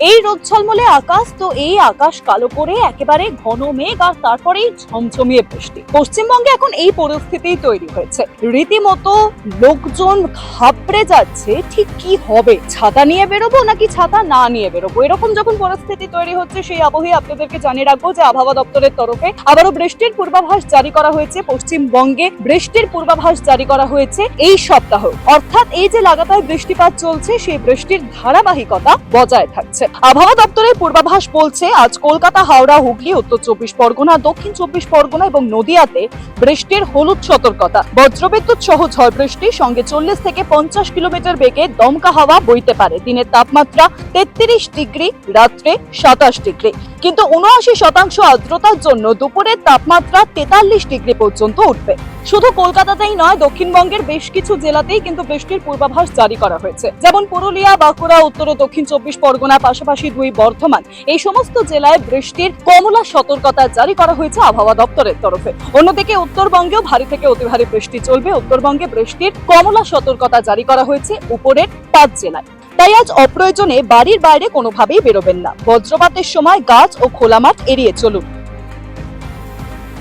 এই রোদ ঝলমলে আকাশ, তো এই আকাশ কালো করে একেবারে ঘন মেঘ আর তারপরেই ঝমঝমিয়ে বৃষ্টি। পশ্চিমবঙ্গে এখন এই পরিস্থিতি তৈরি হয়েছে, রীতিমতো লোকজন ঘাবড়ে যাচ্ছে ঠিক কি হবে, ছাতা নিয়ে বেরোবো নাকি ছাতা না নিয়ে বেরোবো। এরকম যখন পরিস্থিতি তৈরি হচ্ছে সেই আবহে আপনাদেরকে জানিয়ে রাখবো যে আবহাওয়া দপ্তরের তরফে আবারও বৃষ্টির পূর্বাভাস জারি করা হয়েছে। পশ্চিমবঙ্গে বৃষ্টির পূর্বাভাস জারি করা হয়েছে এই সপ্তাহ, অর্থাৎ এই যে লাগাতার বৃষ্টিপাত চলছে সেই বৃষ্টির ধারাবাহিকতা বজায় থাকছে। আবহাওয়া দপ্তরের পূর্বাভাস বলছে আজ কলকাতা, হাওড়া, হুগলি, উত্তর চব্বিশ পরগনা, দক্ষিণ চব্বিশ পরগনা এবং নদিয়াতে বৃষ্টির হলুদ সতর্কতা। বজ্রবিদ্যুৎ সহ ঝড় বৃষ্টির সঙ্গে 40 থেকে 50 কিলোমিটার বেগে দমকা হাওয়া বইতে পারে। দিনের তাপমাত্রা 33 ডিগ্রি, রাত্রে 27 ডিগ্রি। কিন্তু 79% আর্দ্রতার জন্য দুপুরের তাপমাত্রা 43 ডিগ্রি পর্যন্ত উঠবে। শুধু কলকাতাতেই নয়, দক্ষিণবঙ্গের বেশ কিছু জেলাতেই কিন্তু বৃষ্টির পূর্বাভাস জারি করা হয়েছে, যেমন পুরুলিয়া, বাঁকুড়া, উত্তর ও দক্ষিণ চব্বিশ পরগনা, পাশাপাশি 2 বর্ধমান। এই সমস্ত জেলায় বৃষ্টির কমলা সতর্কতা জারি করা হয়েছে আবহাওয়া দপ্তরের তরফে। অন্যদিকে উত্তরবঙ্গেও ভারী থেকে অতি ভারী বৃষ্টি চলবে। উত্তরবঙ্গে বৃষ্টির কমলা সতর্কতা জারি করা হয়েছে উপরের 5 জেলায়। তাই আজ অপ্রয়োজনে বাড়ির বাইরে কোনোভাবেই বেরোবেন না। বজ্রপাতের সময় গাছ ও খোলা মাঠ এড়িয়ে চলুন।